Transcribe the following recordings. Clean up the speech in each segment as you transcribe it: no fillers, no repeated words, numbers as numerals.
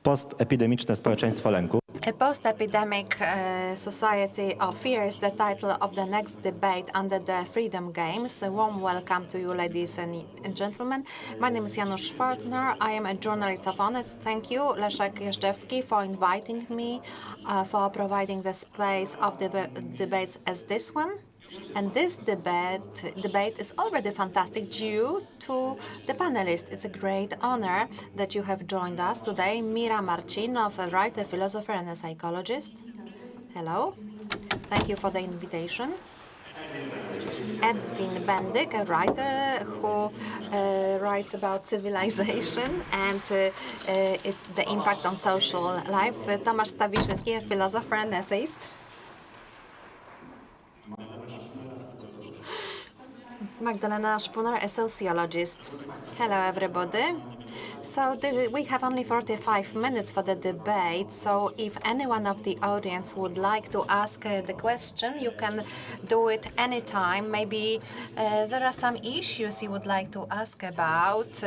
Post-epidemiczne społeczeństwo lęku. A post-epidemic society of fear is the title of the next debate under the Freedom Games. A warm welcome to you, ladies and gentlemen. My name is Janusz Schwertner. I am a journalist of Onet. Thank you, Leszek Jeżdżewski, for inviting me, for providing the space of the debates as this one. And this debate is already fantastic due to the panelists. It's a great honor that you have joined us today. Mira Marcinów, a writer, philosopher, and a psychologist. Hello. Thank you for the invitation. Edwin Bendyk, a writer who writes about civilization and the impact on social life. Tomasz Stawiszyński, a philosopher and essayist. Magdalena Szpunar, a sociologist. Hello, everybody. So we have only 45 minutes for the debate, so if anyone of the audience would like to ask the question, you can do it anytime. Maybe there are some issues you would like to ask about,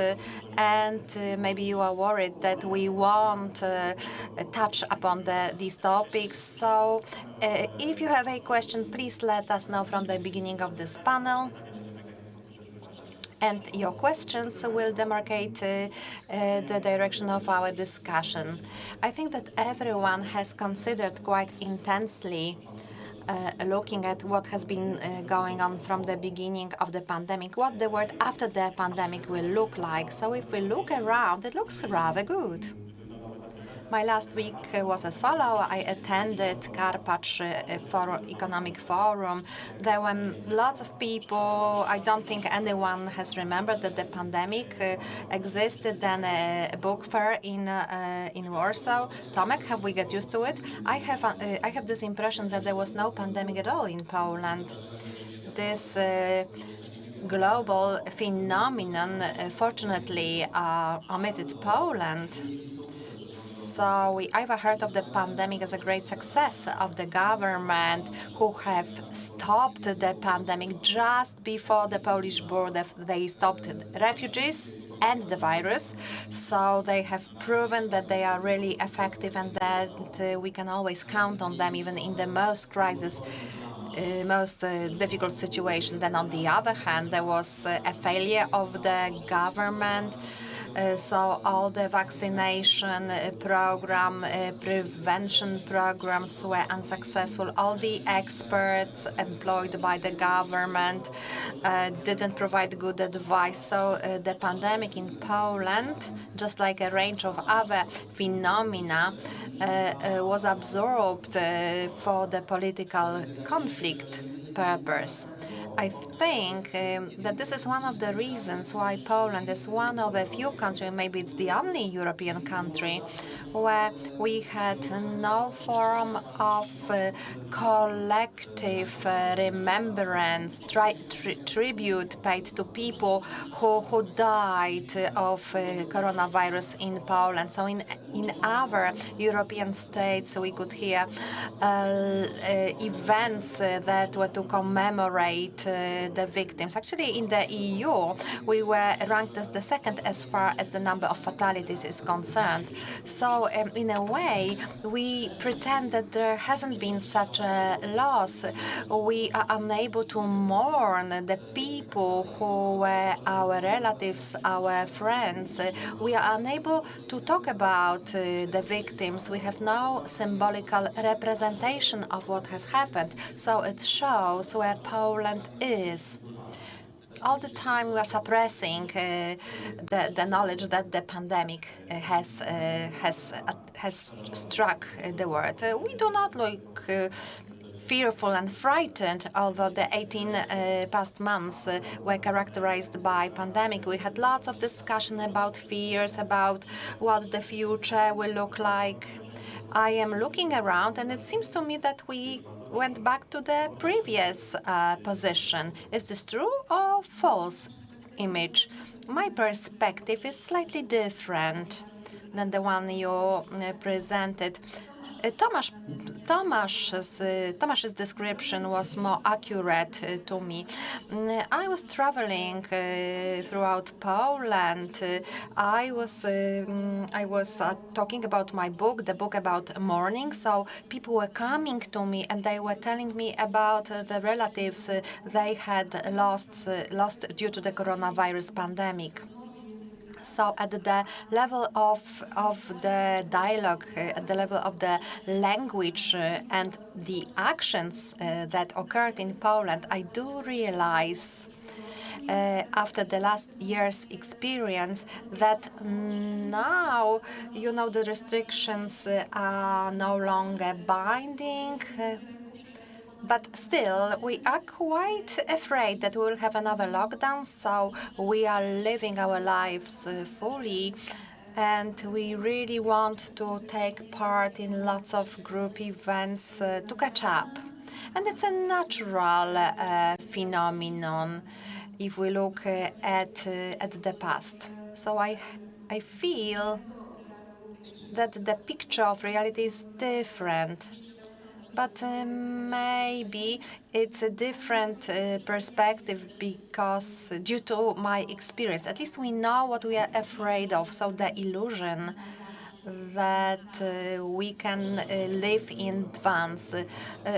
and maybe you are worried that we won't touch upon these topics. So if you have a question, please let us know from the beginning of this panel. And your questions will demarcate the direction of our discussion. I think that everyone has considered quite intensely looking at what has been going on from the beginning of the pandemic, what the world after the pandemic will look like. So if we look around, it looks rather good. My last week was as follows. I attended Karpacz Economic Forum. There were lots of people. I don't think anyone has remembered that the pandemic existed. Then a book fair in Warsaw. Tomek, have we got used to it? I have this impression that there was no pandemic at all in Poland. This global phenomenon, fortunately, omitted Poland. So we either heard of the pandemic as a great success of the government, who have stopped the pandemic just before the Polish border. They stopped refugees and the virus. So they have proven that they are really effective and that we can always count on them even in the most difficult situation. Then on the other hand, there was a failure of the government. So all the vaccination program, prevention programs were unsuccessful. All the experts employed by the government didn't provide good advice. So the pandemic in Poland, just like a range of other phenomena, was absorbed for the political conflict purpose. I think that this is one of the reasons why Poland is one of a few countries, maybe it's the only European country, where we had no form of collective remembrance, tribute paid to people who died of coronavirus in Poland. So in other European states, we could hear events that were to commemorate the victims. Actually, in the EU, we were ranked as the second as far as the number of fatalities is concerned. So in a way, we pretend that there hasn't been such a loss. We are unable to mourn the people who were our relatives, our friends. We are unable to talk about the victims. We have no symbolical representation of what has happened. So it shows where Poland is. All the time we are suppressing the knowledge that the pandemic has struck the world. We do not look fearful and frightened, although the 18 past months were characterized by pandemic. We had lots of discussion about fears, about what the future will look like. I am looking around, and it seems to me that we went back to the previous position. Is this true or false image? My perspective is slightly different than the one you presented. Tomasz's description was more accurate to me. I was traveling throughout Poland. I was talking about my book, the book about mourning. So people were coming to me and they were telling me about the relatives they had lost due to the coronavirus pandemic. So at the level of the dialogue, at the level of the language and the actions that occurred in Poland, I do realize after the last year's experience that now, the restrictions are no longer binding. But still, we are quite afraid that we will have another lockdown, so we are living our lives fully, and we really want to take part in lots of group events to catch up. And it's a natural phenomenon if we look at the past. So I feel that the picture of reality is different. But maybe it's a different perspective because due to my experience, at least we know what we are afraid of. So the illusion that we can live in advance.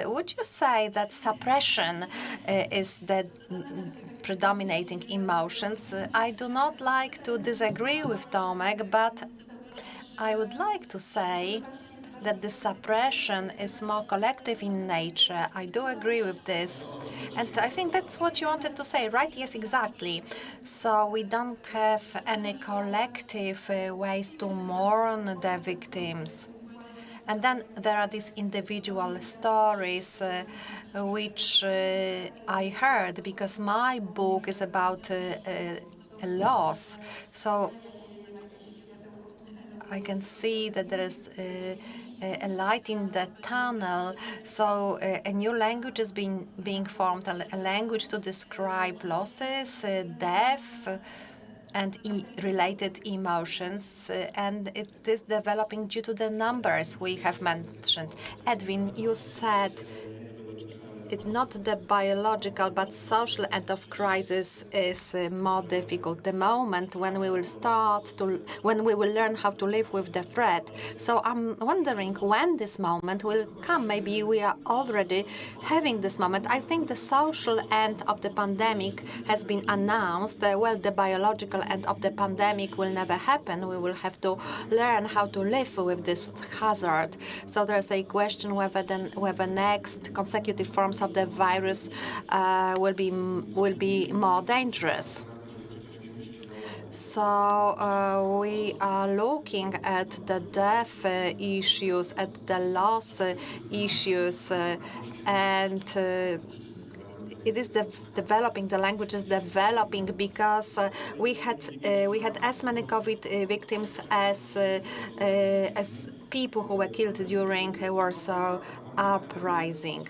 Would you say that suppression is the predominating emotions? I do not like to disagree with Tomek, but I would like to say that the suppression is more collective in nature. I do agree with this. And I think that's what you wanted to say, right? Yes, exactly. So we don't have any collective ways to mourn the victims. And then there are these individual stories which I heard because my book is about a loss. So I can see that there is a light in the tunnel. So a new language is being formed, a language to describe losses, death, and related emotions. And it is developing due to the numbers we have mentioned. Edwin, you said not the biological but social end of crisis is more difficult. The moment when we will learn how to live with the threat. So I'm wondering when this moment will come. Maybe we are already having this moment. I think the social end of the pandemic has been announced. Well, the biological end of the pandemic will never happen. We will have to learn how to live with this hazard. So there's a question whether next consecutive forms of the virus will be more dangerous. So we are looking at the death issues, at the loss issues, and it is developing. The language is developing because we had as many COVID victims as people who were killed during Warsaw Uprising.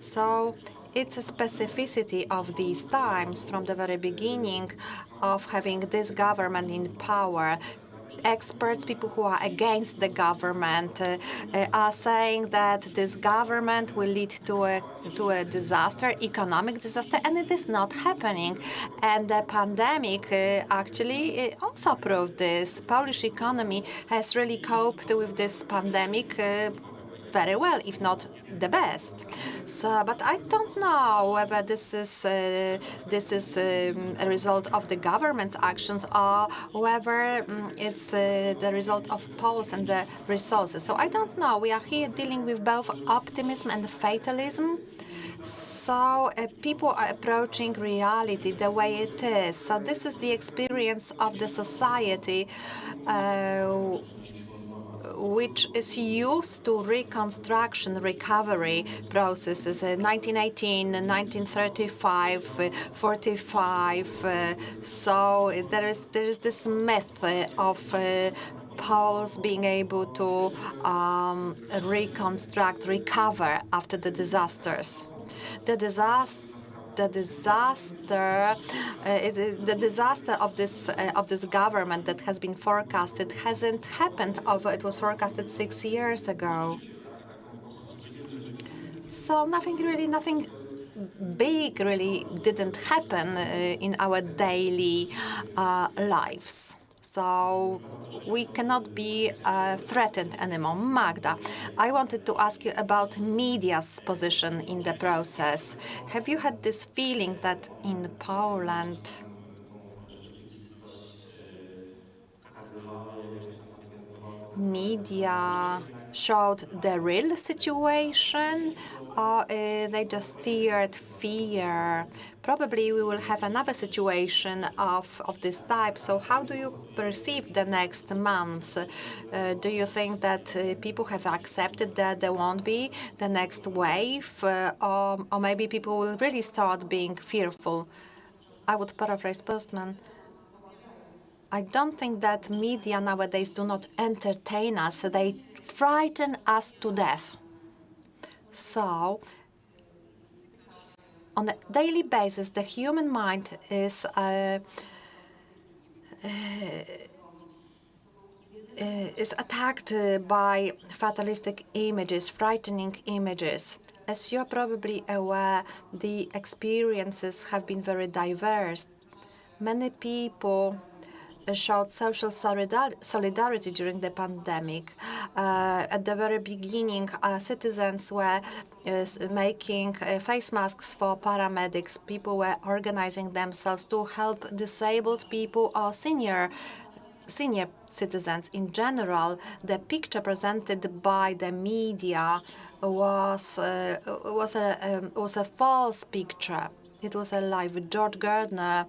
So it's a specificity of these times from the very beginning of having this government in power. Experts, people who are against the government, are saying that this government will lead to a disaster, economic disaster, and it is not happening. And the pandemic actually also proved this. Polish economy has really coped with this pandemic very well, if not the best. So, but I don't know whether this is a result of the government's actions or whether it's the result of polls and the resources. So I don't know. We are here dealing with both optimism and fatalism. So people are approaching reality the way it is. So this is the experience of the society which is used to reconstruction, recovery processes, 1918, 1935, 45. So there is this myth of Poles being able to reconstruct, recover after the disasters. The the disaster, the disaster of this government that has been forecasted hasn't happened, although it was forecasted 6 years ago. So nothing big really didn't happen in our daily lives. So we cannot be threatened anymore. Magda, I wanted to ask you about media's position in the process. Have you had this feeling that in Poland media showed the real situation, or they just steered fear? Probably we will have another situation of this type. So how do you perceive the next months? Do you think that people have accepted that there won't be the next wave, or maybe people will really start being fearful? I would paraphrase Postman. I don't think that media nowadays do not entertain us. They frighten us to death. So, on a daily basis, the human mind is attacked by fatalistic images, frightening images. As you're probably aware, the experiences have been very diverse. Many people showed social solidarity during the pandemic. At the very beginning, citizens were making face masks for paramedics. People were organizing themselves to help disabled people or senior citizens in general. The picture presented by the media was a false picture. It was a lie. George Gardner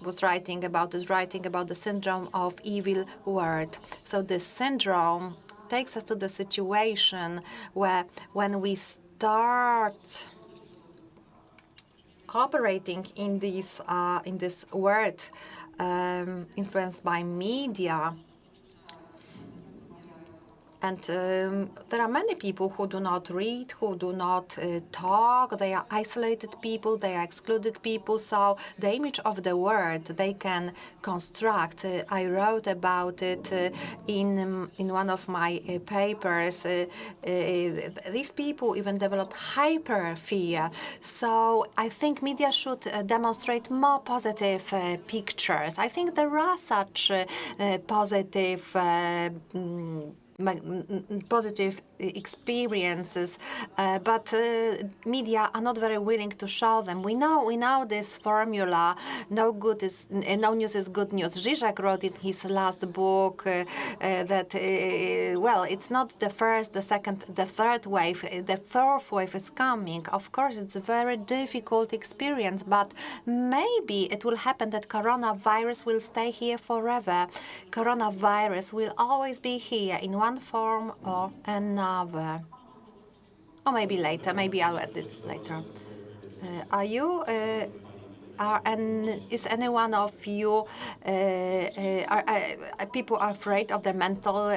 was writing about the syndrome of evil word. So this syndrome takes us to the situation where when we start operating in this world influenced by media, and there are many people who do not read, who do not talk. They are isolated people, they are excluded people. So the image of the world they can construct. I wrote about it in one of my papers. These people even develop hyper fear. So I think media should demonstrate more positive pictures. I think there are such positive experiences, but media are not very willing to show them. We know this formula. No news is good news. Zizek wrote in his last book that well, it's not the first, the second, the third wave. The fourth wave is coming. Of course, it's a very difficult experience, but maybe it will happen that coronavirus will stay here forever. Coronavirus will always be here in one form or another. Or maybe later, maybe I'll add it later. Is any one of you, people are afraid of their mental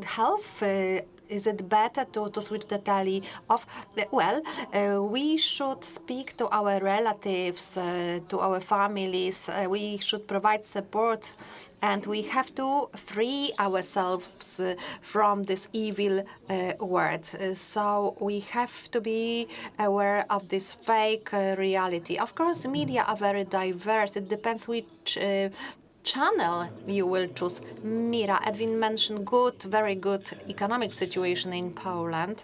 health? Is it better to switch the tally off? Well, we should speak to our relatives, to our families. We should provide support, and we have to free ourselves from this evil word. So we have to be aware of this fake reality. Of course, the media are very diverse. It depends which channel you will choose. Mira, Edwin mentioned very good economic situation in Poland.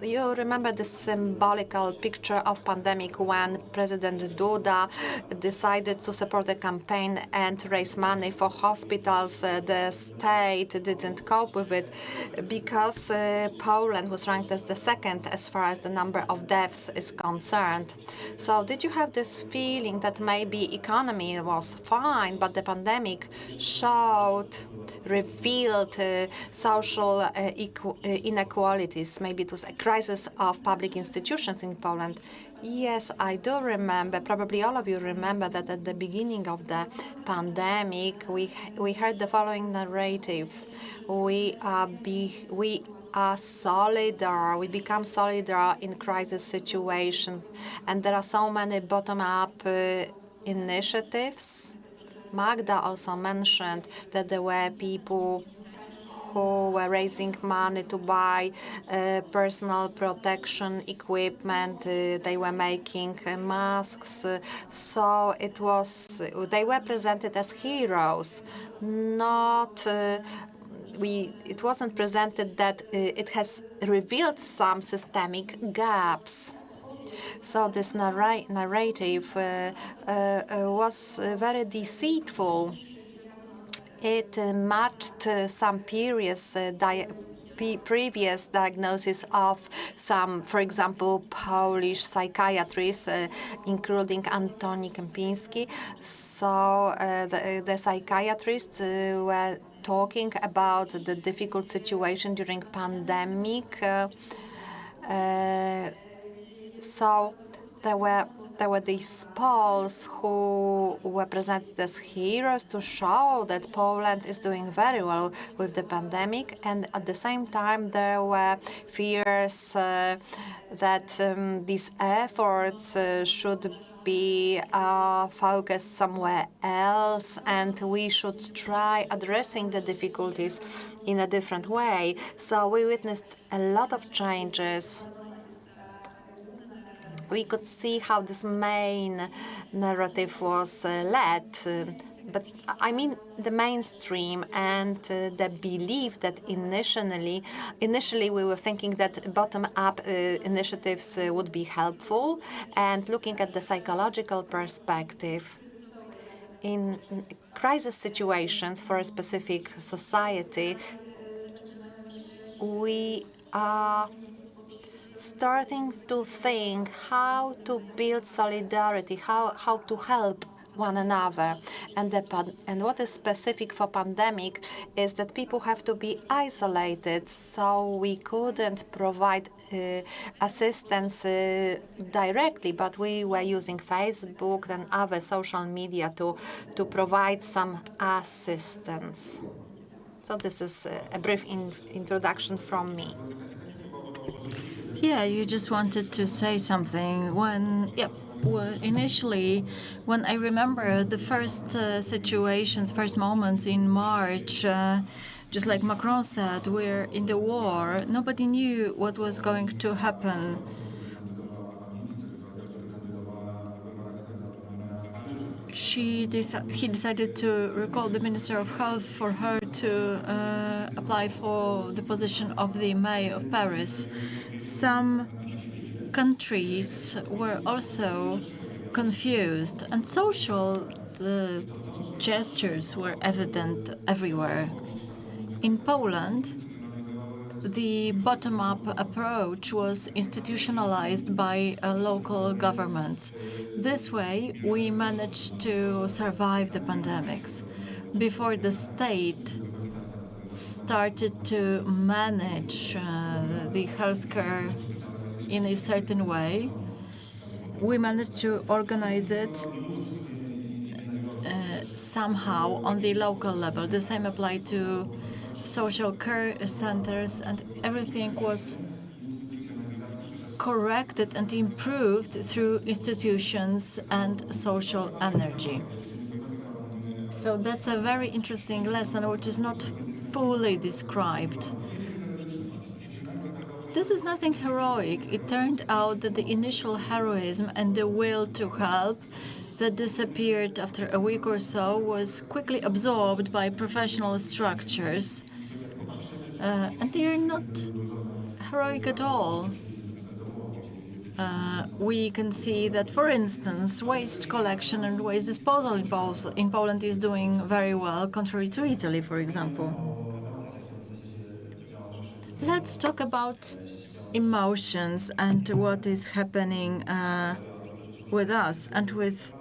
You remember the symbolical picture of pandemic when President Duda decided to support the campaign and raise money for hospitals. The state didn't cope with it because Poland was ranked as the second as far as the number of deaths is concerned. So did you have this feeling that maybe economy was fine, but the pandemic revealed social inequalities? Maybe it was a crisis of public institutions in Poland. Yes, I do remember. Probably all of you remember that at the beginning of the pandemic, we heard the following narrative. we are solidar. We become solidar in crisis situations, and there are so many bottom-up initiatives. Magda also mentioned that there were people who were raising money to buy personal protection equipment. They were making masks. So they were presented as heroes, not it wasn't presented that it has revealed some systemic gaps. So this narrative was very deceitful. It matched some previous diagnosis of some, for example, Polish psychiatrists, including Antoni Kempinski. So the psychiatrists were talking about the difficult situation during pandemic. So there were these Poles who were presented as heroes to show that Poland is doing very well with the pandemic, and at the same time there were fears that these efforts should be focused somewhere else, and we should try addressing the difficulties in a different way. So we witnessed a lot of changes. We could see how this main narrative was led, but I mean the mainstream and the belief that initially we were thinking that bottom-up initiatives would be helpful, and looking at the psychological perspective. In crisis situations for a specific society, we are starting to think how to build solidarity, how to help one another. And what is specific for pandemic is that people have to be isolated, so we couldn't provide assistance directly, but we were using Facebook and other social media to provide some assistance. So this is a brief introduction from me. Yeah, you just wanted to say something. Well, initially, when I remember the first first moments in March, just like Macron said, we're in the war. Nobody knew what was going to happen. He decided to recall the Minister of Health for her to apply for the position of the Mayor of Paris. Some countries were also confused, and social gestures were evident everywhere. In Poland, the bottom-up approach was institutionalized by local governments. This way, we managed to survive the pandemics. Before the state started to manage the healthcare in a certain way, we managed to organize it somehow on the local level. The same applied to social care centers, and everything was corrected and improved through institutions and social energy. So that's a very interesting lesson which is not fully described. This is nothing heroic. It turned out that the initial heroism and the will to help that disappeared after a week or so was quickly absorbed by professional structures. And they are not heroic at all. We can see that, for instance, waste collection and waste disposal in Poland is doing very well, contrary to Italy, for example. Let's talk about emotions and what is happening with us and with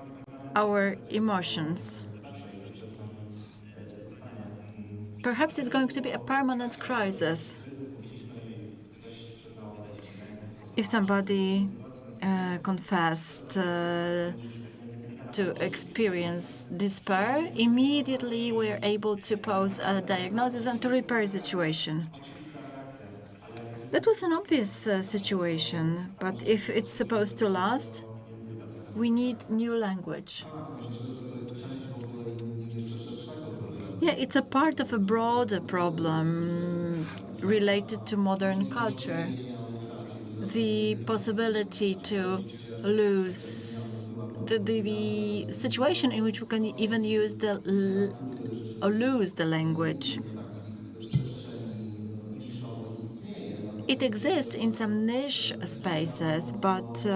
our emotions. Perhaps it's going to be a permanent crisis. If somebody confessed to experience despair, immediately we're able to pose a diagnosis and to repair the situation. That was an obvious situation, but if it's supposed to last, we need new language. Yeah, it's a part of a broader problem related to modern culture. The possibility to lose the situation in which we can even use or lose the language. It exists in some niche spaces, but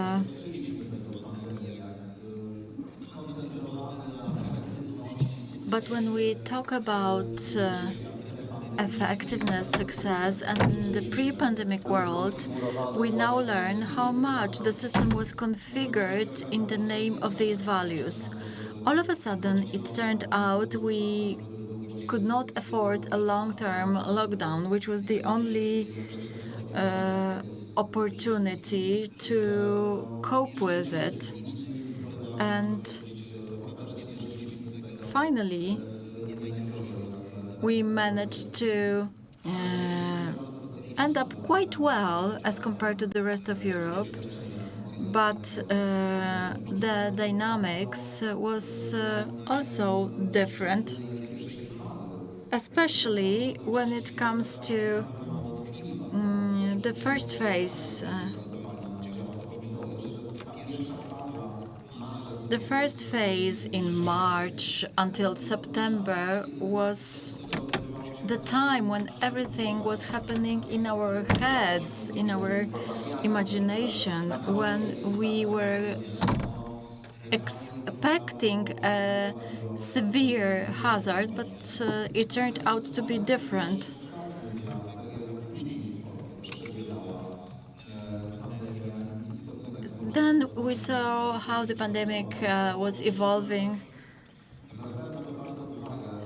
when we talk about effectiveness, success, and the pre-pandemic world, we now learn how much the system was configured in the name of these values. All of a sudden, it turned out we could not afford a long-term lockdown, which was the only opportunity to cope with it. And finally, we managed to end up quite well as compared to the rest of Europe, but the dynamics was also different, especially when it comes to the first phase. The first phase in March until September was the time when everything was happening in our heads, in our imagination, when we were expecting a severe hazard, but it turned out to be different. Then we saw how the pandemic was evolving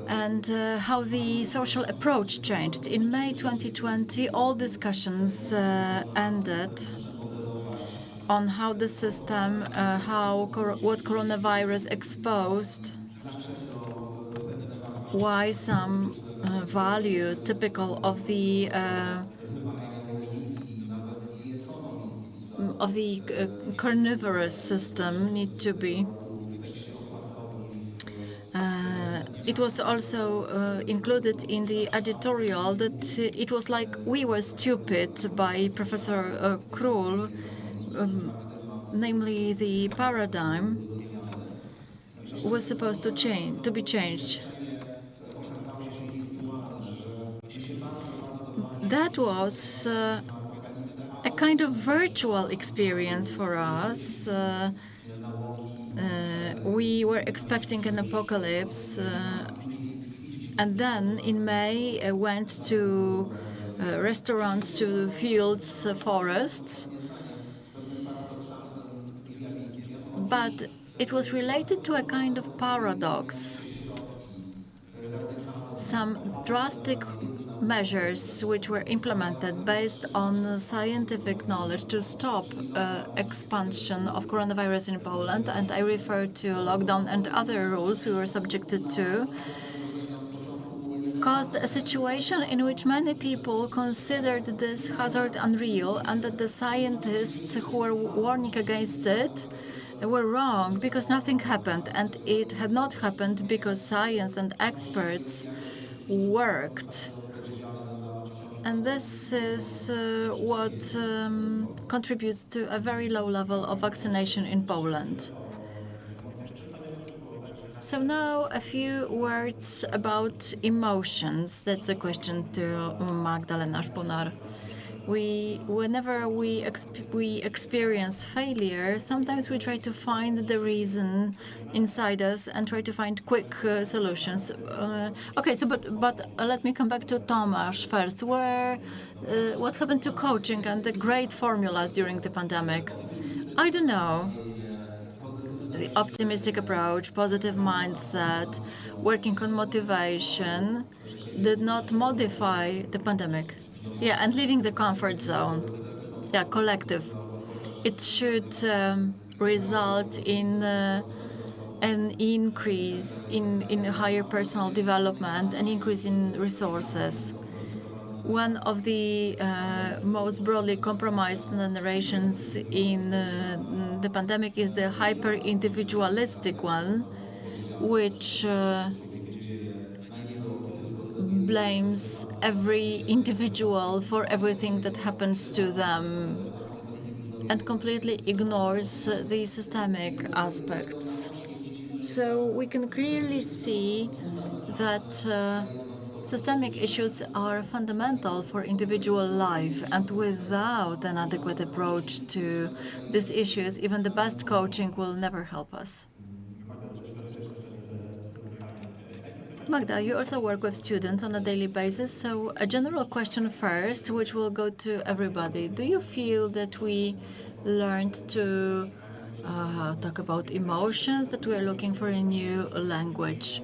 and how the social approach changed. In May 2020, all discussions ended on how the system, what coronavirus exposed, why some values typical of the carnivorous system need to be. It was also included in the editorial that it was like we were stupid by Professor Król, namely the paradigm was supposed to be changed. That was a kind of virtual experience for us. We were expecting an apocalypse, and then in May I went to restaurants, to fields, forests. But it was related to a kind of paradox. Some drastic measures which were implemented based on scientific knowledge to stop expansion of coronavirus in Poland, and I refer to lockdown and other rules we were subjected to, caused a situation in which many people considered this hazard unreal, and that the scientists who were warning against it were wrong because nothing happened, and it had not happened because science and experts worked. And this is what contributes to a very low level of vaccination in Poland. So now a few words about emotions. That's a question to Magdalena Szpunar. Whenever we experience failure, sometimes we try to find the reason inside us and try to find quick solutions. Okay, so but let me come back to Tomasz first. What happened to coaching and the great formulas during the pandemic? I don't know. The optimistic approach, positive mindset, working on motivation did not modify the pandemic. Yeah, and leaving the comfort zone. Yeah, collective. It should result in an increase in higher personal development, an increase in resources. One of the most broadly compromised narrations in the pandemic is the hyper-individualistic one, which blames every individual for everything that happens to them and completely ignores the systemic aspects. So we can clearly see that systemic issues are fundamental for individual life, and without an adequate approach to these issues, even the best coaching will never help us. Magda, you also work with students on a daily basis, so a general question first, which will go to everybody. Do you feel that we learned to talk about emotions, that we are looking for a new language?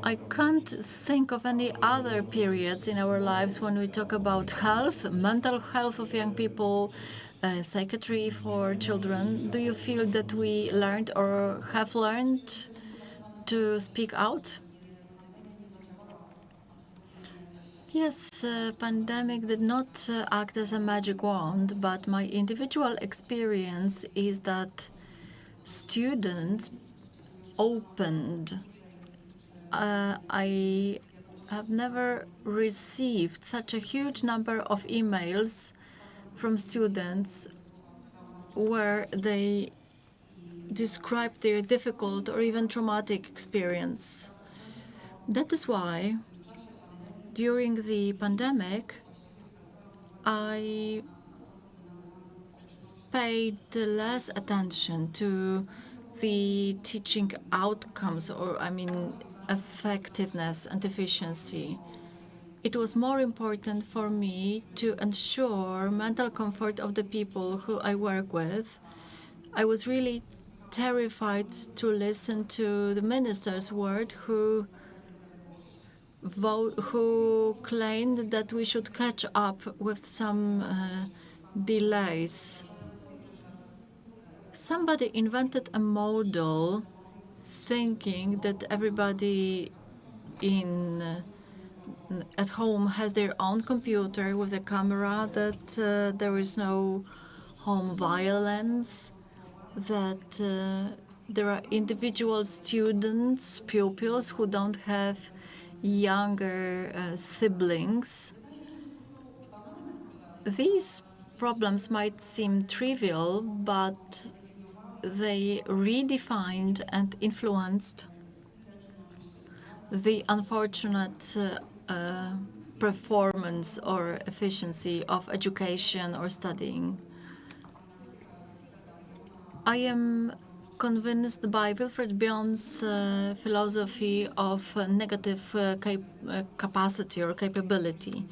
I can't think of any other periods in our lives when we talk about health, mental health of young people, psychiatry for children. Do you feel that we learned or have learned to speak out? Yes, pandemic did not act as a magic wand, but my individual experience is that students opened. I have never received such a huge number of emails from students where they describe their difficult or even traumatic experience. That is why during the pandemic, I paid less attention to the teaching outcomes, or effectiveness and efficiency. It was more important for me to ensure mental comfort of the people who I work with. I was really terrified to listen to the minister's word who claimed that we should catch up with some delays. Somebody invented a model thinking that everybody at home has their own computer with a camera, that there is no home violence, that there are individual students, pupils, who don't have younger siblings. These problems might seem trivial, but they redefined and influenced the unfortunate performance or efficiency of education or studying. I am convinced by Wilfred Bion's philosophy of negative capacity or capability.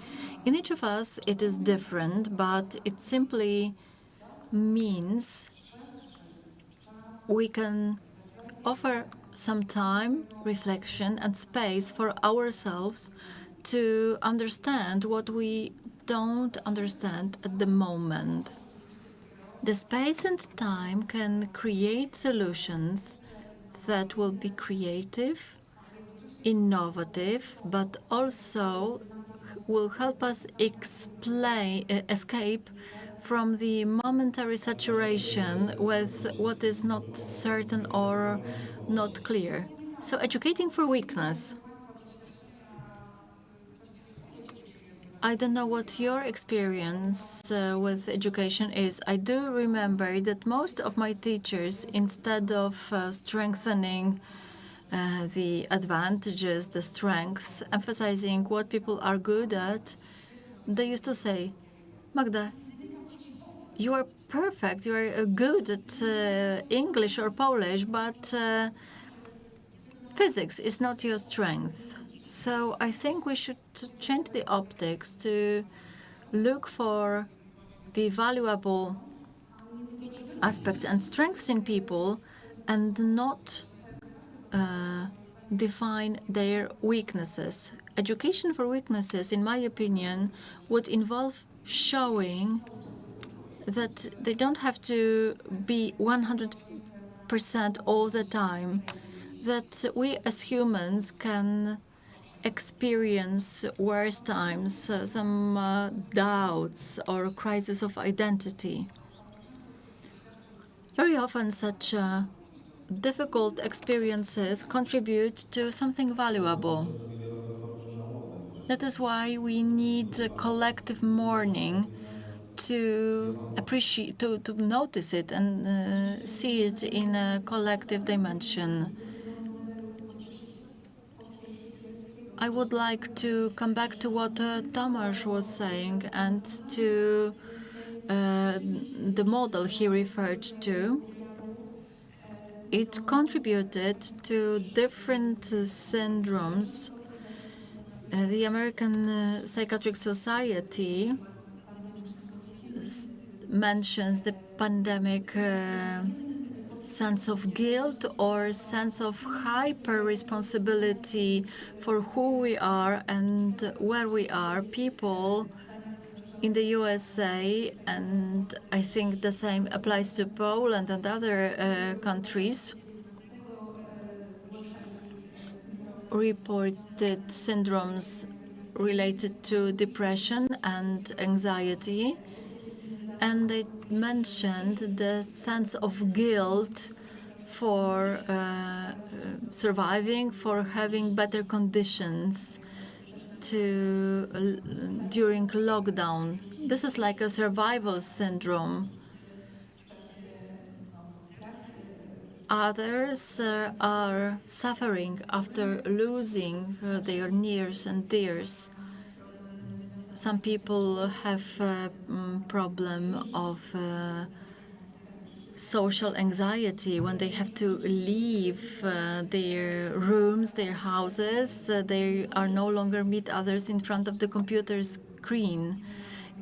In each of us, it is different, but it simply means we can offer some time, reflection, and space for ourselves to understand what we don't understand at the moment. The space and time can create solutions that will be creative, innovative, but also will help us escape from the momentary saturation with what is not certain or not clear. So educating for weakness. I don't know what your experience with education is. I do remember that most of my teachers, instead of strengthening the advantages, the strengths, emphasizing what people are good at, they used to say, Magda, you are perfect, you are good at English or Polish, but physics is not your strength. So I think we should change the optics to look for the valuable aspects and strengths in people and not define their weaknesses. Education for weaknesses, in my opinion, would involve showing that they don't have to be 100% present all the time, that we as humans can experience worse times, some doubts or crisis of identity. Very often such difficult experiences contribute to something valuable. That is why we need a collective mourning to appreciate, to notice it and see it in a collective dimension. I would like to come back to what Tomasz was saying and to the model he referred to. It contributed to different syndromes. The American Psychiatric Society mentions the pandemic sense of guilt or sense of hyper-responsibility for who we are and where we are. People in the USA, and I think the same applies to Poland and other countries, reported syndromes related to depression and anxiety, and they mentioned the sense of guilt for surviving, for having better conditions during lockdown. This is like a survival syndrome. Others are suffering after losing their nears and dears. Some people have a problem of social anxiety when they have to leave their rooms, their houses. They are no longer meet others in front of the computer screen.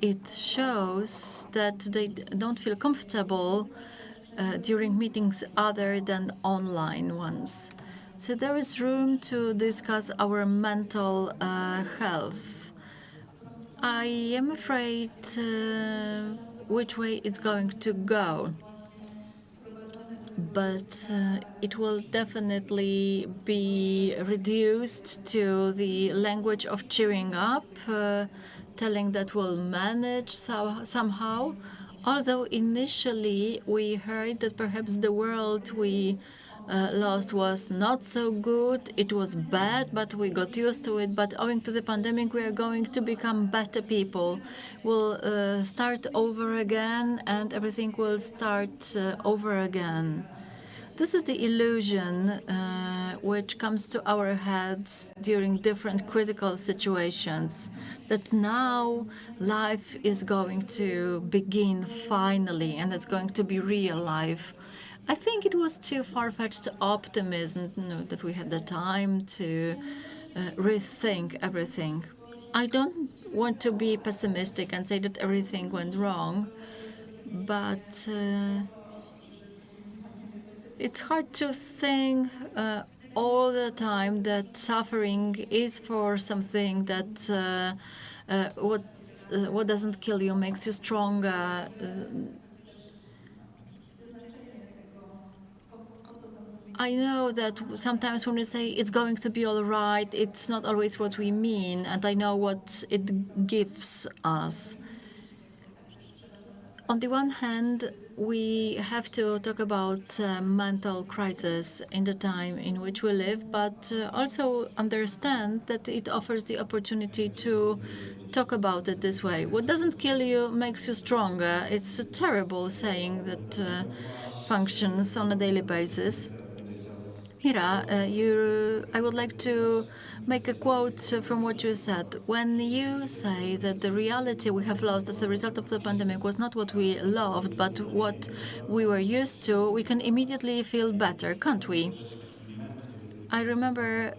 It shows that they don't feel comfortable during meetings other than online ones. So there is room to discuss our mental health. I am afraid which way it's going to go. But it will definitely be reduced to the language of cheering up, telling that we'll manage somehow. Although initially we heard that perhaps the world we lost was not so good, it was bad, but we got used to it. But owing to the pandemic, we are going to become better people. We'll start over again, and everything will start over again. This is the illusion which comes to our heads during different critical situations, that now life is going to begin finally, and it's going to be real life. I think it was too far-fetched optimism, that we had the time to rethink everything. I don't want to be pessimistic and say that everything went wrong, but it's hard to think all the time that suffering is for something that what doesn't kill you makes you stronger. I know that sometimes when we say it's going to be all right, it's not always what we mean, and I know what it gives us. On the one hand, we have to talk about mental crisis in the time in which we live, but also understand that it offers the opportunity to talk about it this way. What doesn't kill you makes you stronger. It's a terrible saying that functions on a daily basis. Mira, I would like to make a quote from what you said. When you say that the reality we have lost as a result of the pandemic was not what we loved, but what we were used to, we can immediately feel better, can't we? I remember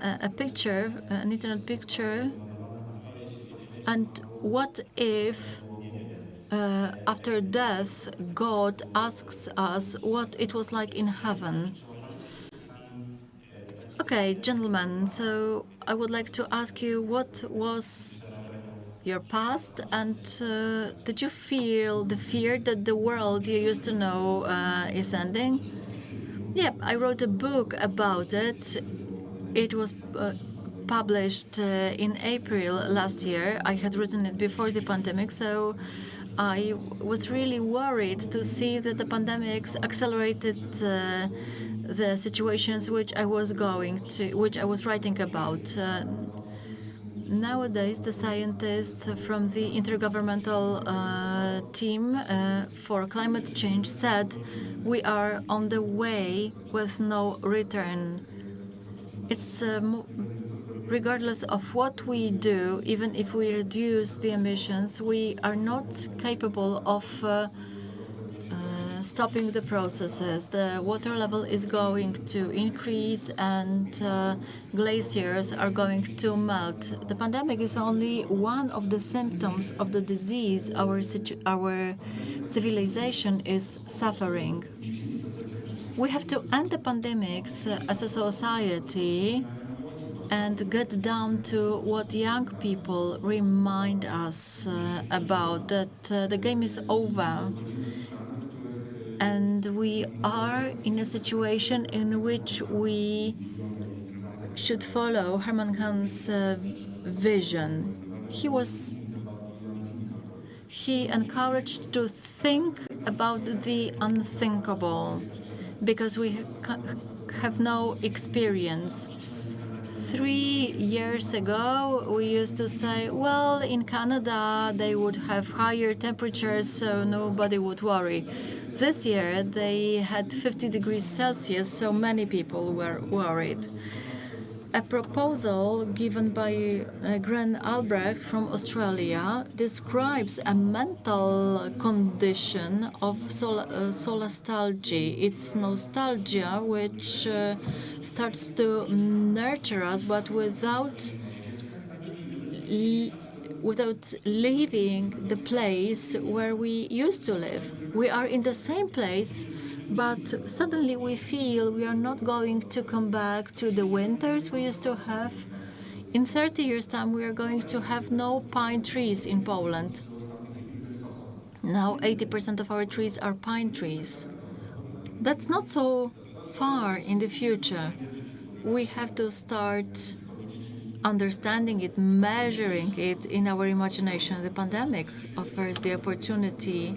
a picture, an internet picture, and what if after death, God asks us what it was like in heaven? Okay, gentlemen, so I would like to ask you, what was your past, and did you feel the fear that the world you used to know is ending? Yep, I wrote a book about it. It was published in April last year. I had written it before the pandemic, so I was really worried to see that the pandemics accelerated the situations which I was writing about. Nowadays, the scientists from the intergovernmental team for climate change said we are on the way with no return. It's regardless of what we do, even if we reduce the emissions, we are not capable of stopping the processes. The water level is going to increase and glaciers are going to melt. The pandemic is only one of the symptoms of the disease our civilization is suffering. We have to end the pandemics as a society and get down to what young people remind us about, that the game is over. And we are in a situation in which we should follow Herman Kahn's vision. He encouraged to think about the unthinkable because we have no experience. 3 years ago, we used to say, well, in Canada, they would have higher temperatures, so nobody would worry. This year, they had 50 degrees Celsius, so many people were worried. A proposal given by Graham Albrecht from Australia describes a mental condition of solastalgia. It's nostalgia which starts to nurture us, but without leaving the place where we used to live. We are in the same place, but suddenly we feel we are not going to come back to the winters we used to have. In 30 years' time, we are going to have no pine trees in Poland. Now 80% of our trees are pine trees. That's not so far in the future. We have to start understanding it, measuring it in our imagination. The pandemic offers the opportunity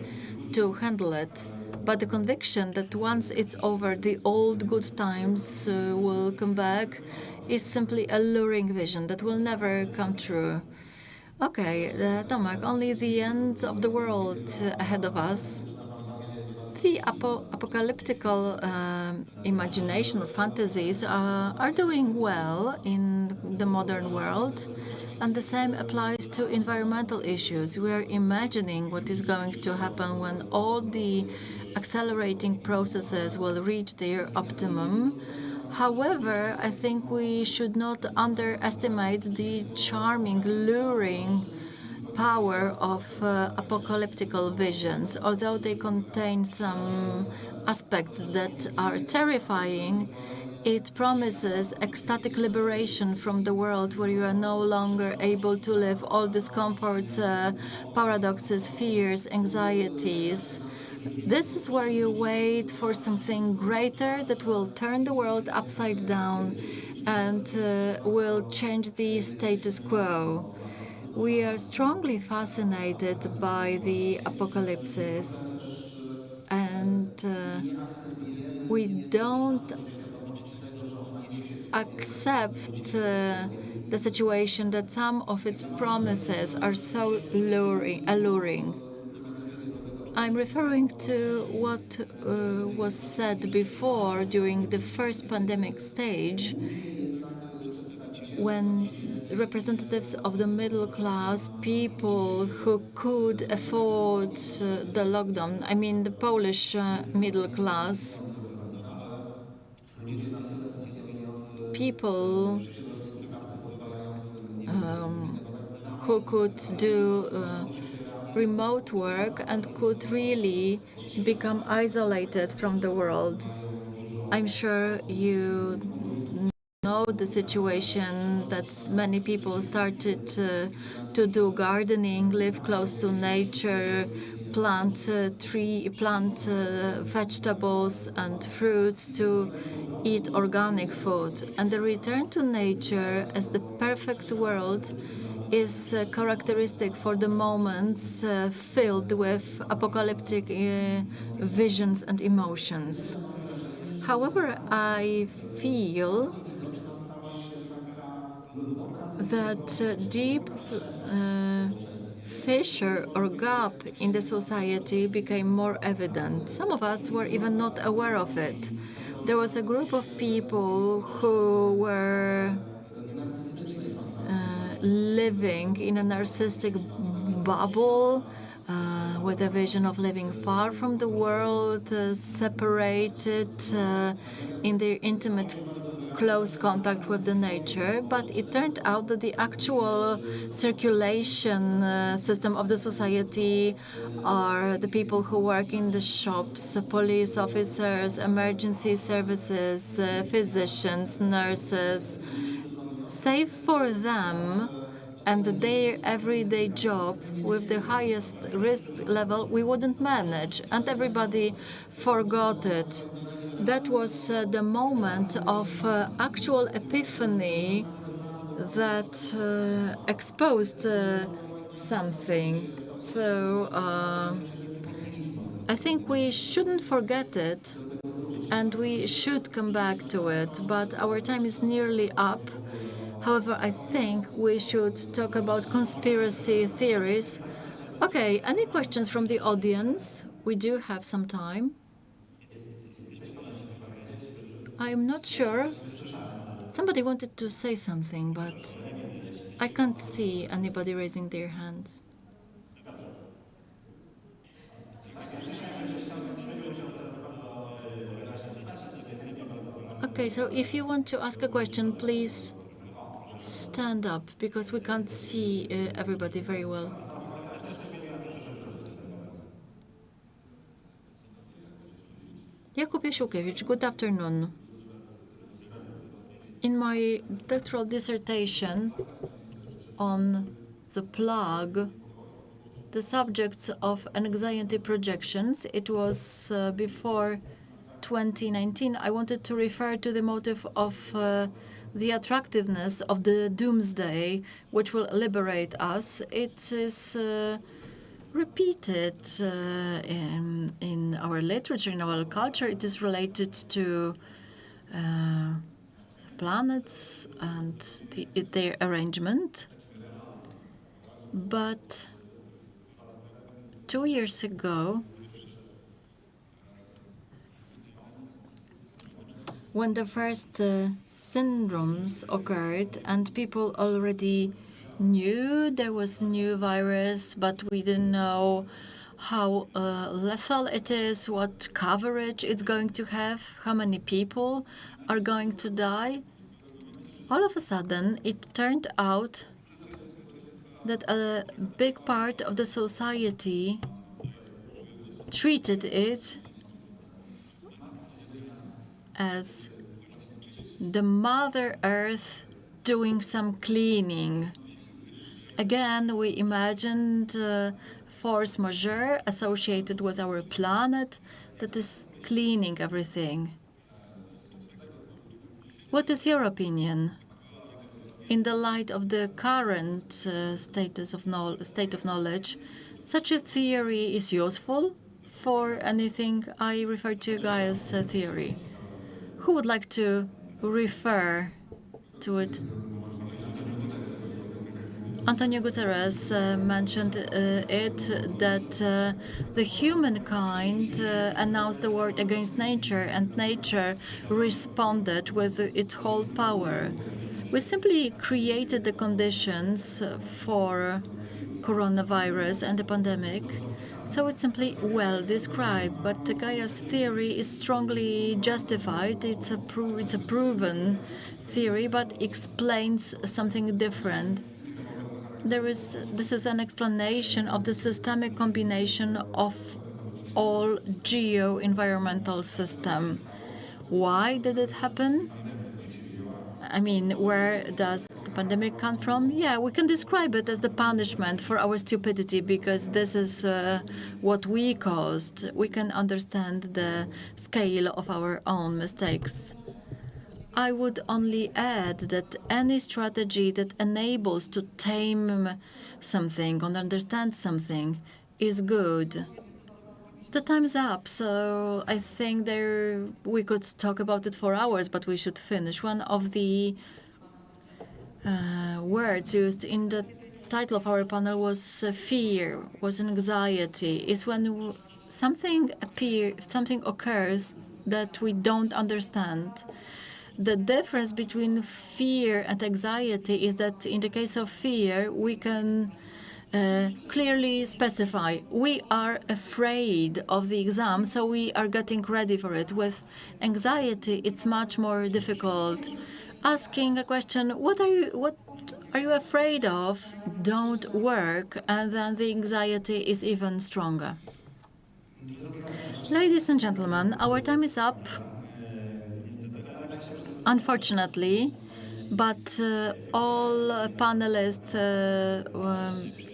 to handle it. But the conviction that once it's over, the old good times will come back is simply a luring vision that will never come true. Okay, Tomek, only the end of the world ahead of us. The apocalyptical imagination or fantasies are doing well in the modern world. And the same applies to environmental issues. We are imagining what is going to happen when all the accelerating processes will reach their optimum. However, I think we should not underestimate the charming, luring power of apocalyptical visions. Although they contain some aspects that are terrifying, it promises ecstatic liberation from the world where you are no longer able to live all discomforts, paradoxes, fears, anxieties. This is where you wait for something greater that will turn the world upside down and will change the status quo. We are strongly fascinated by the apocalypses, and we don't accept the situation that some of its promises are so alluring. I'm referring to what was said before during the first pandemic stage, when representatives of the middle class, people who could afford the lockdown, I mean the Polish middle class, people who could do remote work and could really become isolated from the world. I'm sure you know the situation that many people started to do gardening, live close to nature, plant vegetables and fruits, to eat organic food. And the return to nature as the perfect world is characteristic for the moments filled with apocalyptic visions and emotions. However, I feel that deep fissure or gap in the society became more evident. Some of us were even not aware of it. There was a group of people who were living in a narcissistic bubble with a vision of living far from the world, separated in their intimate close contact with the nature. But it turned out that the actual circulation system of the society are the people who work in the shops, police officers, emergency services, physicians, nurses. Save for them and their everyday job with the highest risk level, we wouldn't manage, and everybody forgot it. That was the moment of actual epiphany that exposed something. So I think we shouldn't forget it, and we should come back to it, but our time is nearly up. However, I think we should talk about conspiracy theories. Okay, any questions from the audience? We do have some time. I'm not sure. Somebody wanted to say something, but I can't see anybody raising their hands. Okay, so if you want to ask a question, please stand up, because we can't see everybody very well. Jakub Jasiukiewicz, good afternoon. In my doctoral dissertation on the plague, the subjects of anxiety projections, it was before 2019, I wanted to refer to the motive of the attractiveness of the doomsday, which will liberate us. It is repeated in our literature, in our culture. It is related to planets and their arrangement. But 2 years ago, when the first syndromes occurred and people already knew there was a new virus, but we didn't know how lethal it is, what coverage it's going to have, how many people are going to die. All of a sudden, it turned out that a big part of the society treated it as the Mother Earth doing some cleaning. Again, we imagined force majeure associated with our planet that is cleaning everything. What is your opinion? In the light of the current state of knowledge, such a theory is useful for anything? I refer to Gaia's theory. Who would like to refer to it? Antonio Guterres mentioned that the humankind announced the war against nature, and nature responded with its whole power. We simply created the conditions for coronavirus and the pandemic, so it's simply well described. But Gaia's theory is strongly justified. It's a proven theory, but explains something different. This is an explanation of the systemic combination of all geo-environmental system. Why did it happen? I mean, where does the pandemic come from? Yeah, we can describe it as the punishment for our stupidity, because this is what we caused. We can understand the scale of our own mistakes. I would only add that any strategy that enables to tame something and understand something is good. The time's up, so I think we could talk about it for hours, but we should finish. One of the words used in the title of our panel was fear, was anxiety. Is when something occurs that we don't understand. The difference between fear and anxiety is that in the case of fear, we can clearly specify we are afraid of the exam, so we are getting ready for it. With anxiety, it's much more difficult. Asking a question, what are you afraid of, don't work, and then the anxiety is even stronger. Ladies and gentlemen, our time is up, unfortunately, but all panelists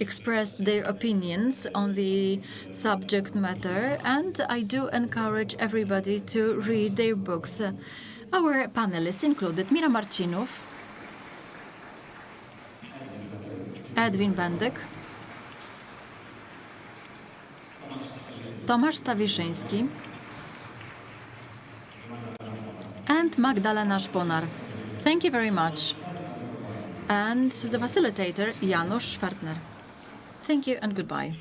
expressed their opinions on the subject matter, and I do encourage everybody to read their books. Our panelists included Mira Marcinów, Edwin Bendyk, Tomasz Stawiszyński, and Magdalena Szpunar. Thank you very much. And the facilitator, Janusz Schwertner. Thank you and goodbye.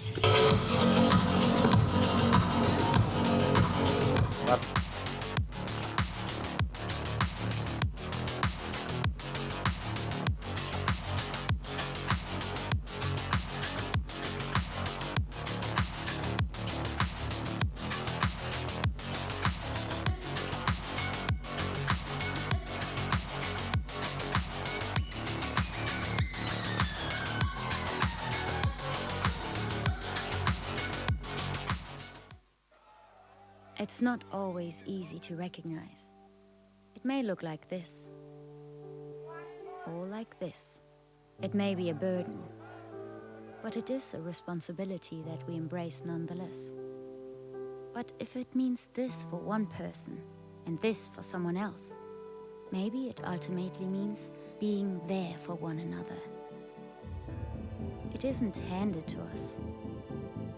It's not always easy to recognize. It may look like this, or like this. It may be a burden, but it is a responsibility that we embrace nonetheless. But if it means this for one person and this for someone else, maybe it ultimately means being there for one another. It isn't handed to us,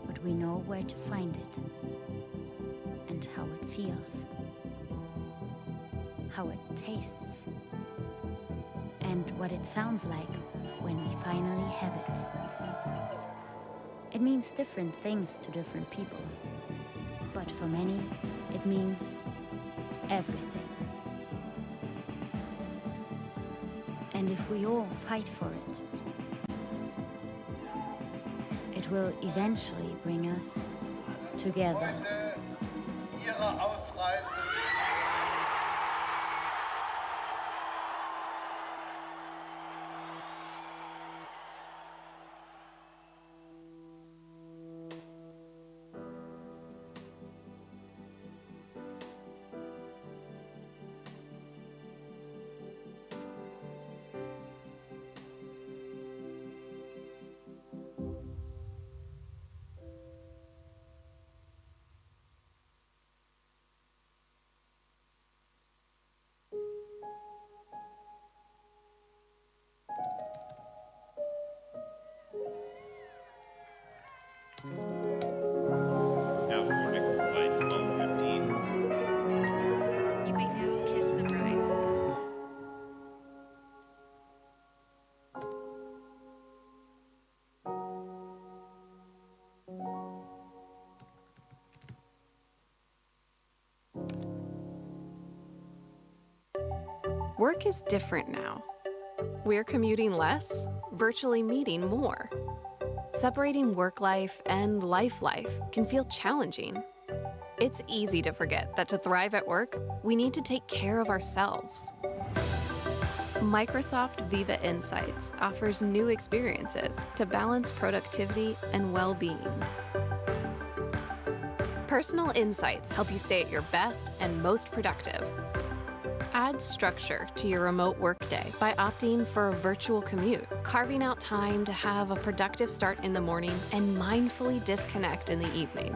but we know where to find it. And how it feels, how it tastes, and what it sounds like when we finally have it. It means different things to different people, but for many, it means everything. And if we all fight for it, it will eventually bring us together. Now morning, light 12:15. You may now kiss the bride. Work is different now. We're commuting less, virtually meeting more. Separating work life and life can feel challenging. It's easy to forget that to thrive at work, we need to take care of ourselves. Microsoft Viva Insights offers new experiences to balance productivity and well-being. Personal insights help you stay at your best and most productive. Add structure to your remote workday by opting for a virtual commute, carving out time to have a productive start in the morning and mindfully disconnect in the evening.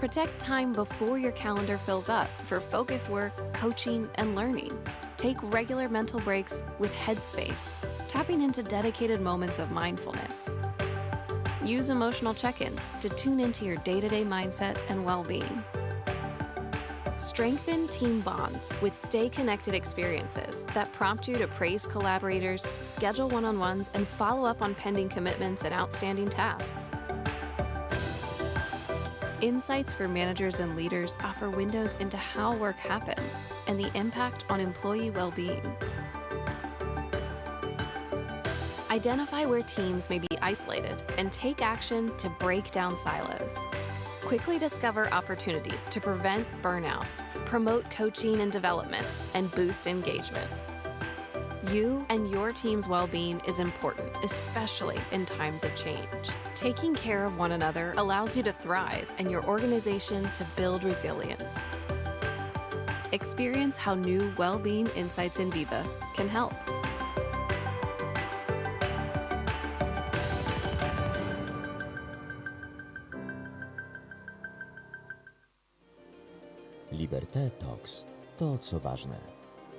Protect time before your calendar fills up for focused work, coaching, and learning. Take regular mental breaks with Headspace, tapping into dedicated moments of mindfulness. Use emotional check-ins to tune into your day-to-day mindset and well-being. Strengthen team bonds with Stay Connected experiences that prompt you to praise collaborators, schedule one-on-ones, and follow up on pending commitments and outstanding tasks. Insights for managers and leaders offer windows into how work happens and the impact on employee well-being. Identify where teams may be isolated and take action to break down silos. Quickly discover opportunities to prevent burnout, promote coaching and development, and boost engagement. You and your team's well-being is important, especially in times of change. Taking care of one another allows you to thrive and your organization to build resilience. Experience how new well-being insights in Viva can help. Liberté Talks to co ważne.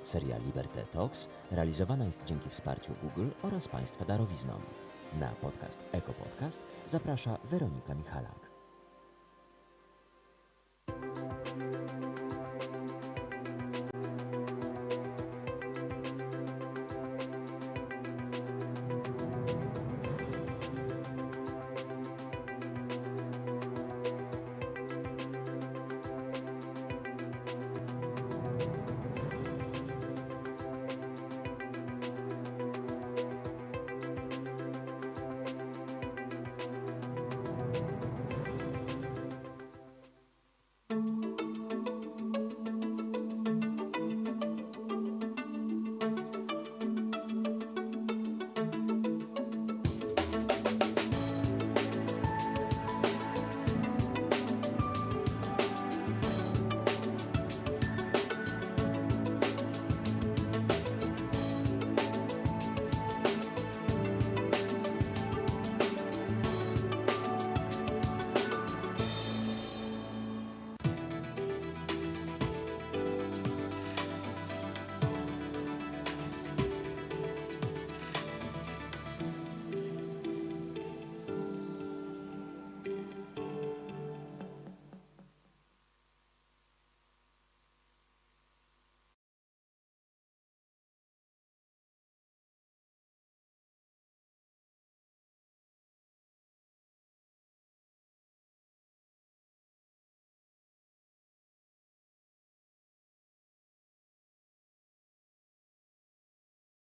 Seria Liberté Talks realizowana jest dzięki wsparciu Google oraz Państwa darowiznom. Na podcast Eko Podcast zaprasza Weronika Michalak.